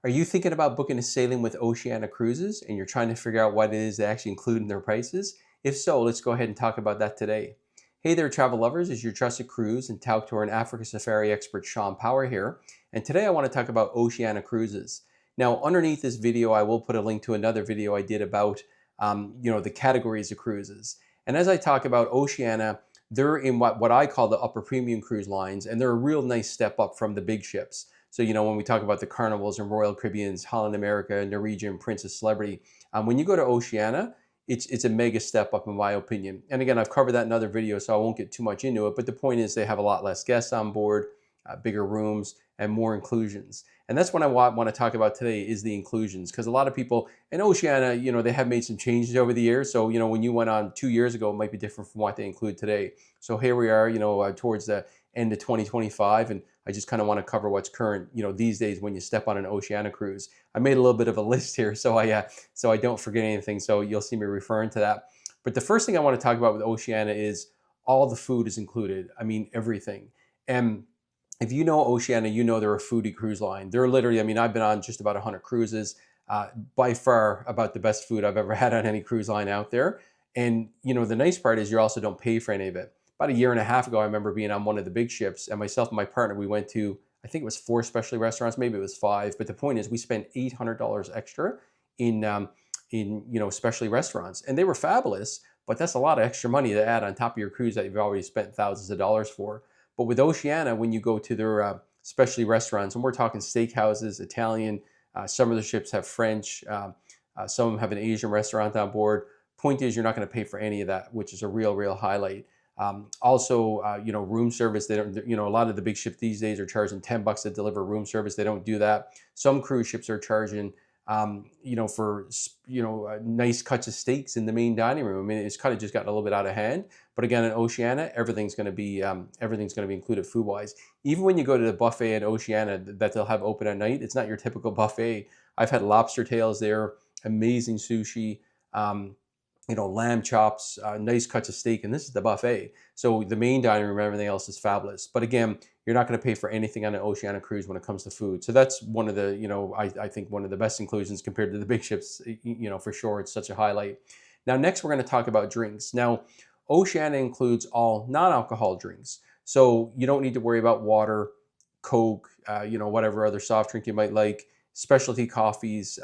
Are you thinking about booking a sailing with Oceania Cruises and you're trying to figure out what it is they actually include in their prices? If so, let's go ahead and talk about that today. Hey there, travel lovers. It's your trusted cruise and Tauck tour and Africa safari expert Shawn Power here. And today I want to talk about Oceania Cruises. Now, underneath this video, I will put a link to another video I did about the categories of cruises. And as I talk about Oceania, they're in what I call the upper premium cruise lines, and they're a real nice step up from the big ships. So, when we talk about the Carnivals and Royal Caribbeans, Holland America, Norwegian, Princess Celebrity, when you go to Oceania, it's a mega step up in my opinion. And again, I've covered that in other videos, so I won't get too much into it. But the point is they have a lot less guests on board, bigger rooms, and more inclusions. And that's what I want to talk about today is the inclusions. Because a lot of people in Oceania, they have made some changes over the years. So, when you went on 2 years ago, it might be different from what they include today. So here we are, towards the end of 2025. And I just kind of want to cover what's current, these days when you step on an Oceania cruise. I made a little bit of a list here so I don't forget anything. So you'll see me referring to that. But the first thing I want to talk about with Oceania is all the food is included. I mean, everything. And if you know Oceania, they're a foodie cruise line. They're literally, I've been on just about 100 cruises, by far about the best food I've ever had on any cruise line out there. And, the nice part is you also don't pay for any of it. About a year and a half ago, I remember being on one of the big ships, and myself and my partner, we went to, I think it was 4 specialty restaurants, maybe it was 5. But the point is we spent $800 extra in specialty restaurants, and they were fabulous. But that's a lot of extra money to add on top of your cruise that you've already spent thousands of dollars for. But with Oceania, when you go to their specialty restaurants, and we're talking steakhouses, Italian, some of the ships have French, some of them have an Asian restaurant on board. Point is, you're not going to pay for any of that, which is a real highlight. Also, room service. They don't. A lot of the big ships these days are charging $10 to deliver room service. They don't do that. Some cruise ships are charging, for nice cuts of steaks in the main dining room. I mean, it's kind of just gotten a little bit out of hand. But again, in Oceania, everything's going to be included food wise. Even when you go to the buffet at Oceania that they'll have open at night, it's not your typical buffet. I've had lobster tails there, amazing sushi. Lamb chops, nice cuts of steak, and this is the buffet. So the main dining room, everything else is fabulous. But again, you're not going to pay for anything on an Oceania cruise when it comes to food. So that's one of the, I think one of the best inclusions compared to the big ships, for sure. It's such a highlight. Now, next we're going to talk about drinks. Now, Oceania includes all non-alcohol drinks. So you don't need to worry about water, Coke, whatever other soft drink you might like, specialty coffees,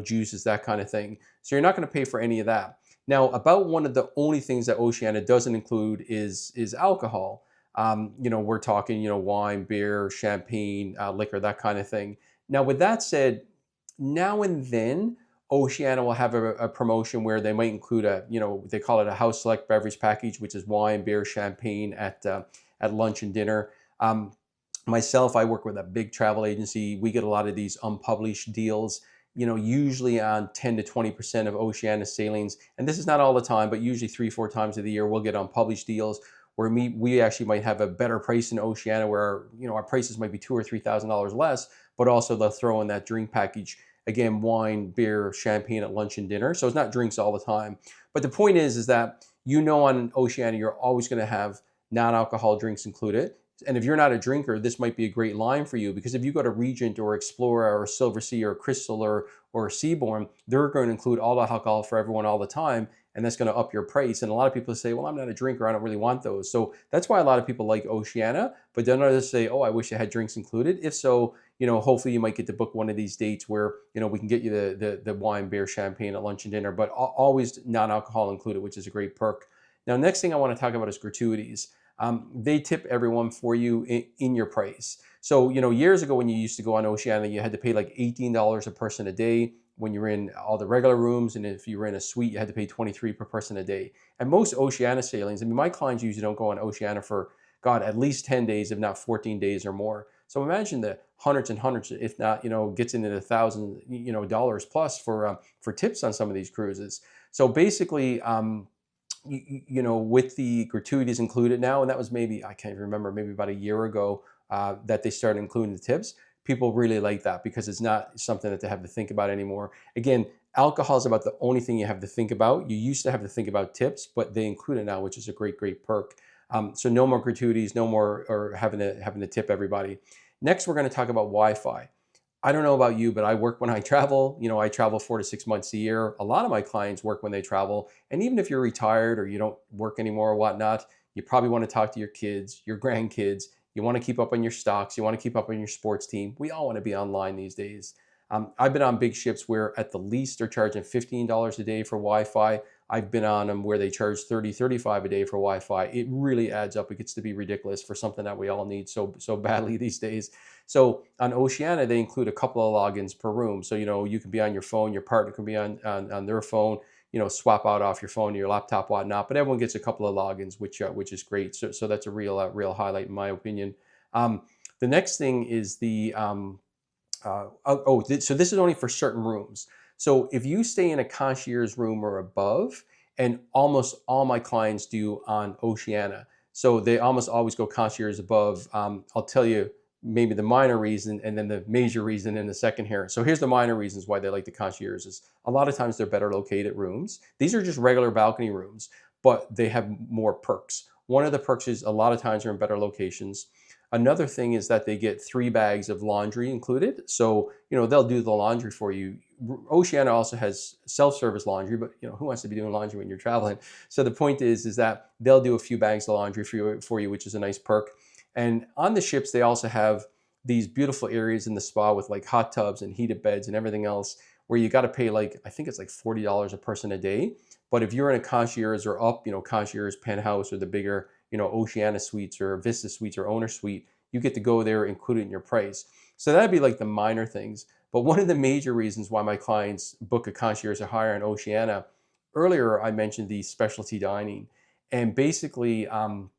juices, that kind of thing. So you're not going to pay for any of that. Now, about one of the only things that Oceania doesn't include is alcohol. We're talking, wine, beer, champagne, liquor, that kind of thing. Now, with that said, now and then, Oceania will have a promotion where they might include they call it a house select beverage package, which is wine, beer, champagne at lunch and dinner. Myself, I work with a big travel agency. We get a lot of these unpublished deals, usually on 10 to 20% of Oceania sailings. And this is not all the time, but usually 3-4 times of the year, we'll get unpublished deals where we actually might have a better price in Oceania where, our prices might be $2,000 or $3,000 less, but also they'll throw in that drink package. Again, wine, beer, champagne at lunch and dinner. So it's not drinks all the time. But the point is that, on Oceania, you're always going to have non-alcohol drinks included. And if you're not a drinker, this might be a great line for you, because if you go to Regent or Explorer or Silversea or Crystal or Seabourn, they're going to include all the alcohol for everyone all the time, and that's going to up your price. And a lot of people say, well, I'm not a drinker, I don't really want those. So that's why a lot of people like Oceania, but then others say, oh, I wish I had drinks included. If so, hopefully you might get to book one of these dates where, we can get you the wine, beer, champagne at lunch and dinner, but always non-alcohol included, which is a great perk. Now, next thing I want to talk about is gratuities. They tip everyone for you in your price. So, years ago when you used to go on Oceania, you had to pay like $18 a person a day when you were in all the regular rooms. And if you were in a suite, you had to pay $23 per person a day. And most Oceania sailings, my clients usually don't go on Oceania for, at least 10 days, if not 14 days or more. So imagine the hundreds and hundreds, if not, gets into the thousands, dollars plus for tips on some of these cruises. So basically, with the gratuities included now, and that was maybe, I can't remember, maybe about a year ago that they started including the tips. People really like that because it's not something that they have to think about anymore. Again, alcohol is about the only thing you have to think about. You used to have to think about tips, but they include it now, which is a great perk. So no more gratuities, no more or having to tip everybody. Next, we're going to talk about Wi-Fi. I don't know about you, but I work when I travel. I travel 4 to 6 months a year. A lot of my clients work when they travel. And even if you're retired or you don't work anymore or whatnot, you probably want to talk to your kids, your grandkids. You want to keep up on your stocks. You want to keep up on your sports team. We all want to be online these days. I've been on big ships where at the least they're charging $15 a day for Wi-Fi. I've been on them where they charge 30, 35 a day for Wi-Fi. It really adds up. It gets to be ridiculous for something that we all need so badly these days. So on Oceania, they include a couple of logins per room. So, you can be on your phone, your partner can be on their phone, swap out off your phone, your laptop, whatnot. But everyone gets a couple of logins, which is great. So that's a real highlight in my opinion. The next thing is so this is only for certain rooms. So if you stay in a concierge room or above, and almost all my clients do on Oceania, so they almost always go concierge above. I'll tell you maybe the minor reason and then the major reason in a second here. So here's the minor reasons why they like the concierges. A lot of times they're better located rooms. These are just regular balcony rooms, but they have more perks. One of the perks is a lot of times they're in better locations. Another thing is that they get 3 bags of laundry included. So, they'll do the laundry for you. Oceania also has self-service laundry, but who wants to be doing laundry when you're traveling? So the point is that they'll do a few bags of laundry for you, which is a nice perk. And on the ships, they also have these beautiful areas in the spa with like hot tubs and heated beds and everything else where you got to pay I think it's like $40 a person a day. But if you're in a concierge or up, concierge penthouse or the bigger, Oceania suites or Vista suites or owner suite, you get to go there, include it in your price. So that'd be like the minor things. But one of the major reasons why my clients book a concierge or hire in Oceania, earlier I mentioned the specialty dining. And basically, some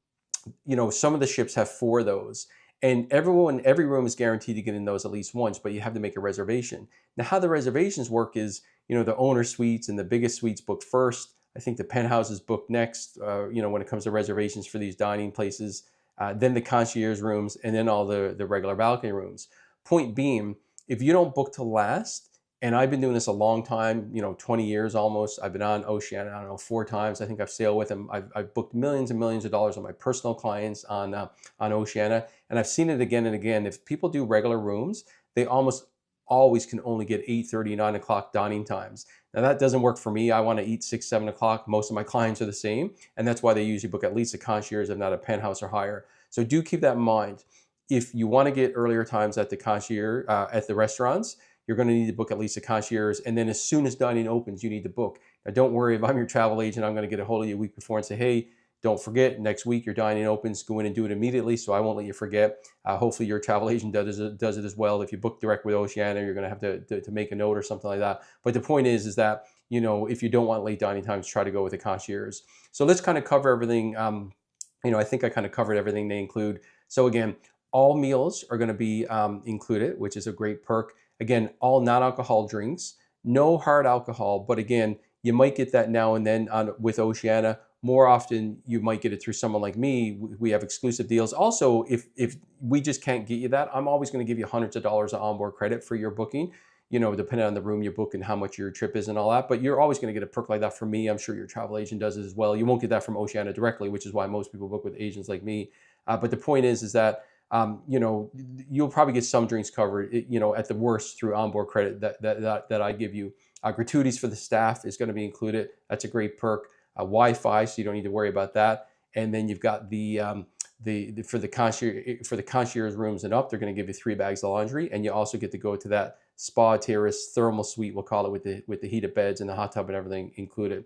of the ships have 4 of those. And every room is guaranteed to get in those at least once, but you have to make a reservation. Now, how the reservations work is, the owner suites and the biggest suites book first. I think the penthouses book next, when it comes to reservations for these dining places, then the concierge rooms, and then all the regular balcony rooms. Point being, if you don't book to last, and I've been doing this a long time, 20 years almost. I've been on Oceania, I don't know, 4 times. I think I've sailed with them. I've booked millions and millions of dollars on my personal clients on Oceania. And I've seen it again and again. If people do regular rooms, they almost always can only get 8:30, 9 o'clock dining times. Now that doesn't work for me. I want to eat 6, 7 o'clock. Most of my clients are the same. And that's why they usually book at least a concierge, if not a penthouse or higher. So do keep that in mind. If you want to get earlier times at the concierge, at the restaurants, you're going to need to book at least a concierge. And then as soon as dining opens, you need to book. Now, don't worry, if I'm your travel agent, I'm going to get a hold of you a week before and say, hey, don't forget, next week your dining opens, go in and do it immediately. So I won't let you forget. Hopefully your travel agent does it as well. If you book direct with Oceania, you're going to have to make a note or something like that. But the point is that, if you don't want late dining times, try to go with a concierge. So let's kind of cover everything. I think I kind of covered everything they include. So again, all meals are going to be included, which is a great perk. Again, all non-alcohol drinks, no hard alcohol, but again, you might get that now and then with Oceania. More often, you might get it through someone like me. We have exclusive deals. Also, if we just can't get you that, I'm always going to give you hundreds of dollars of onboard credit for your booking, depending on the room you book and how much your trip is and all that. But you're always going to get a perk like that from me. I'm sure your travel agent does it as well. You won't get that from Oceania directly, which is why most people book with agents like me. But the point is that you'll probably get some drinks covered, at the worst through onboard credit that I give you. Gratuities for the staff is going to be included. That's a great perk. Wi-Fi, so you don't need to worry about that. And then you've got for the concierge rooms and up, they're going to give you 3 bags of laundry, and you also get to go to that spa terrace thermal suite, we'll call it, with the heated beds and the hot tub and everything included.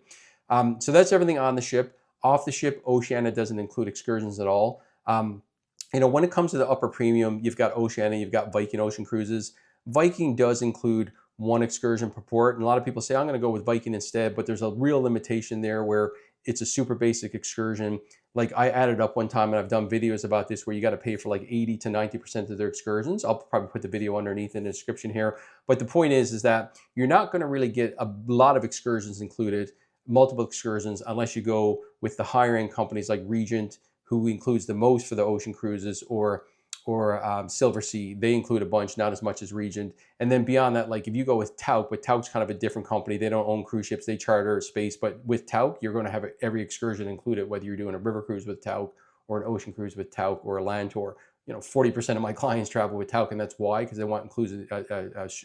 So that's everything on the ship. Off the ship, Oceania doesn't include excursions at all. When it comes to the upper premium, you've got Oceania, you've got Viking Ocean Cruises. Viking does include 1 excursion per port, and a lot of people say, I'm going to go with Viking instead, but there's a real limitation there where it's a super basic excursion. Like I added up one time, and I've done videos about this, where you got to pay for like 80 to 90% of their excursions. I'll probably put the video underneath in the description here. But the point is that you're not going to really get a lot of excursions included, multiple excursions, unless you go with the higher end companies like Regent, who includes the most for the ocean cruises, or Silversea. They include a bunch, not as much as Regent. And then beyond that, like if you go with Tauck, but Tauck's kind of a different company. They don't own cruise ships, they charter space. But with Tauck, you're going to have every excursion included, whether you're doing a river cruise with Tauck or an ocean cruise with Tauck or a land tour. 40% of my clients travel with Tauck, and that's why, because they want inclusive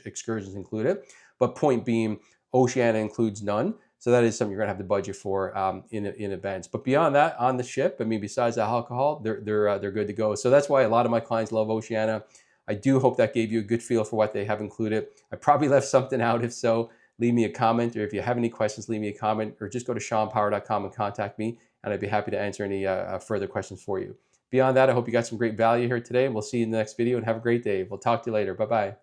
excursions included. But point being, Oceania includes none. So that is something you're gonna have to budget for in advance. But beyond that, on the ship, I mean, besides the alcohol, they're good to go. So that's why a lot of my clients love Oceania. I do hope that gave you a good feel for what they have included. I probably left something out. If so, leave me a comment, or if you have any questions, leave me a comment, or just go to ShawnPower.com and contact me, and I'd be happy to answer any further questions for you. Beyond that, I hope you got some great value here today, and we'll see you in the next video, and have a great day. We'll talk to you later. Bye-bye.